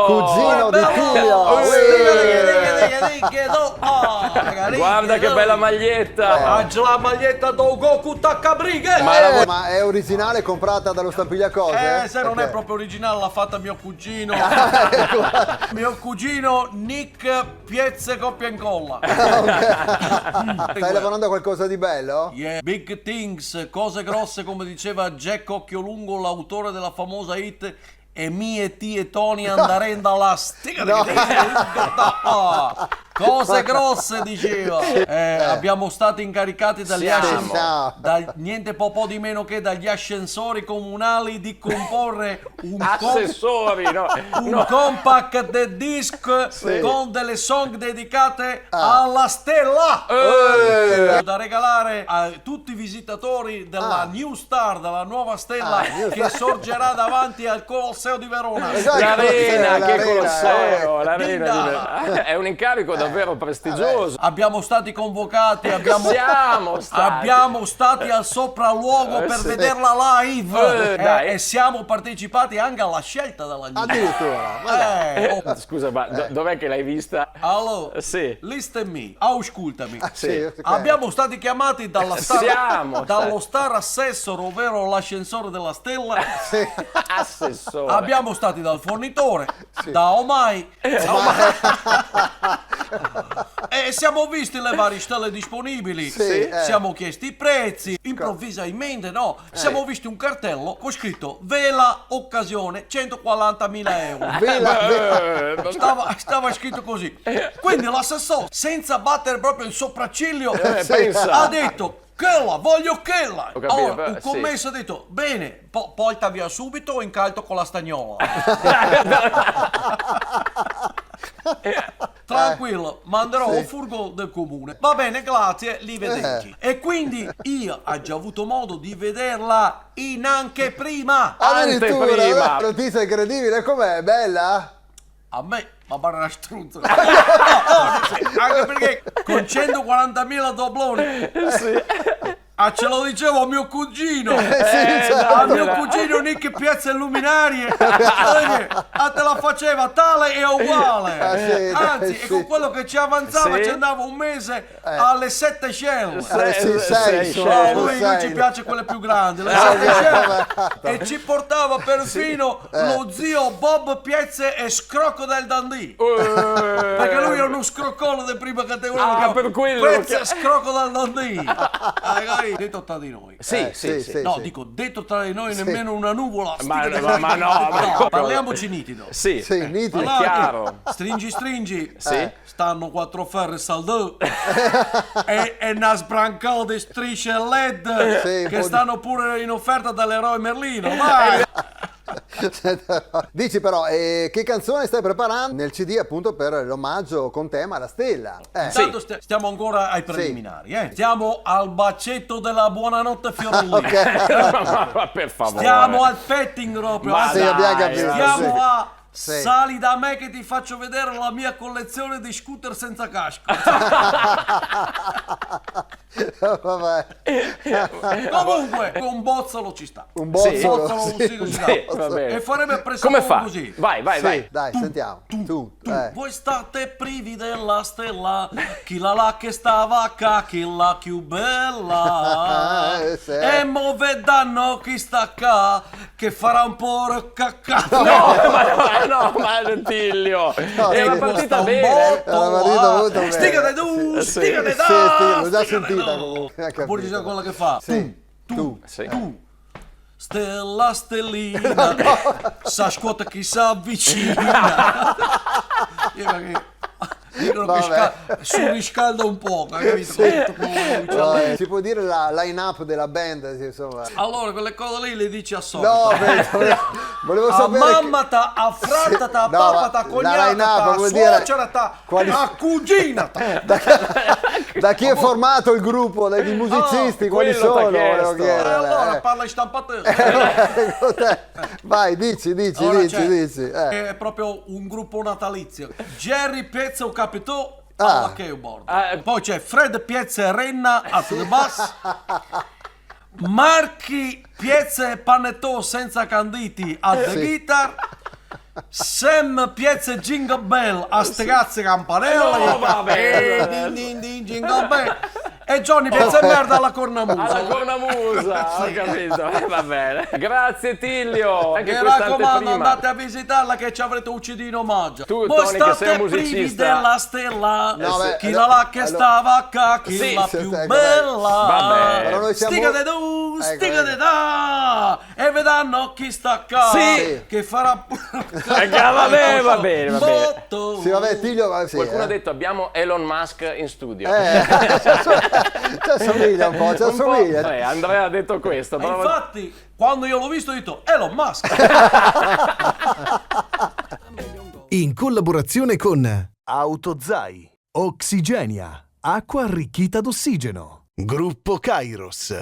cugino di Tullio. Guarda che bella maglietta. Oggi la maglietta do Goku Takabrighe. Ma è originale, comprata dallo Stampigliacose? Se non è proprio originale l'ha fatta mio cugino. Mio cugino Nick Piezze Coppia Incolla. Stai lavorando a qualcosa di bello? Yeah. Big things, cose grosse, come diceva Jack Occhiolungo, l'autore della famosa hit E mie tie Tony andarendo alla stica. Cose grosse, diceva. Abbiamo stati incaricati dagli niente po' di meno che dagli ascensori comunali di comporre un compact disc con delle song dedicate alla stella da regalare a tutti i visitatori della New Star, della nuova stella che sorgerà davanti al Colosseo di Verona. L'arena, che Colosseo, l'arena è un incarico davvero prestigioso. Abbiamo stati convocati, abbiamo stati al sopralluogo per vederla live e siamo partecipati anche alla scelta della New. Addirittura. Scusa, ma dov'è che l'hai vista? Allora, sì. listen me, auscultami. Okay. Abbiamo stati chiamati dallo star assessor, ovvero l'ascensore della stella. Assessore. Abbiamo stati dal fornitore, da Omai. E siamo visti le varie stelle disponibili, siamo chiesti i prezzi, improvvisamente siamo visti un cartello con scritto vela occasione 140.000 euro. Stava scritto così. Quindi l'assessore, senza battere proprio il sopracciglio, ha detto voglio quella. Un commesso ha detto bene, porta via subito, incalto con la stagnola. Tranquillo, manderò un furgone del comune. Va bene, grazie, arrivederci. E quindi io ho già avuto modo di vederla in anteprima. Addirittura, notizia incredibile, com'è? Bella? A me ma pare una struzza. Anche perché con 140.000 dobloni. Ce lo dicevo a mio cugino, a mio cugino Nick Piazza Luminarie, te la faceva tale e uguale, anzi, e con quello che ci avanzava ci andava un mese alle 7 shell. Lui ci piace quelle più grandi, le 7 shell, e ci portava perfino lo zio Bob Piazza e Scrocco del Dundee, perché lui è uno scroccone di prima categoria, per quello Piazza Scrocco del Dundee. Detto tra di noi. Sì. No, dico detto tra di noi, nemmeno una nuvola. Ma no, parliamoci nitido. Sì, nitido. Allora, chiaro. Stringi. Stanno 4 ferri saldò e una sbrancata di strisce LED che stanno pure in offerta dall'eroe Merlino. Vai! Dici però, che canzone stai preparando nel CD appunto per l'omaggio con tema alla stella? Intanto stiamo ancora ai preliminari, Stiamo al bacetto della buonanotte Fiorellini. Ma per favore. Stiamo al petting proprio. Abbiamo capito. Stiamo a sali da me che ti faccio vedere la mia collezione di scooter senza casco. Vabbè. Comunque un bozzolo ci sta. Un bozzolo ci sta. E farebbe pressione così. Vai. Dai, sentiamo. Tu. Voi state privi della stella, chi la che stava a chi la più bella. E mo vedanno chi sta qua che farà un po' caccato. No, ma Tiglio, era partita bene. Stigate tu, stigate da. L'ho già sentita. Pure c'è quella che fa. Tu. Stella, stellina, sa scuote chi si avvicina. Dicono che surriscalda un po', capito? Si può dire la line-up della band, insomma. Allora, quelle cose lì le dici a solito. No, volevo sapere. A mamma ta, a fratta ta, papà ta, cognata ta, suocera ta, a cugina ta. Da chi è formato il gruppo, dai musicisti, quali sono? Allora parla in stampatore. Vai, dici. È proprio un gruppo natalizio. Jerry Piezza o capitò alla keyboard. Poi c'è Fred Piezza e Renna at the bass. Marchi Piezza e Panettò senza canditi at the guitar. Sam Piazza Jingle Bell a ste cazze campanelle. No, vabbè. Din din din Jingle Bell. E Johnny Piazza merda alla cornamusa. Alla cornamusa, ho capito. Va bene. Grazie Tiglio. Anche Mi questa raccomando, anteprima. andate a visitarla che ci avrete uccidino omaggio. Tu, voi Tony, che sei state un privi musicista. della stella. No, beh, chi la là che allora- stava a ca, chi Sì, la sì, più ecco, bella. Vabbè. Però noi siamo- Stigate tu, Ecco, stigate ecco. da. E vedranno chi sta qua. Sì. Che farà. Vabbè, va bene, va bene. Botto. Sì, vabbè, Tiglio, sì, Qualcuno ha detto abbiamo Elon Musk in studio. ci assomiglia un po', ci Un po'. assomiglia. Andrea ha detto questo. E però- infatti, quando io l'ho visto, ho detto Elon Musk. In collaborazione con Autozai, Oxigenia, acqua arricchita d'ossigeno, Gruppo Kairos.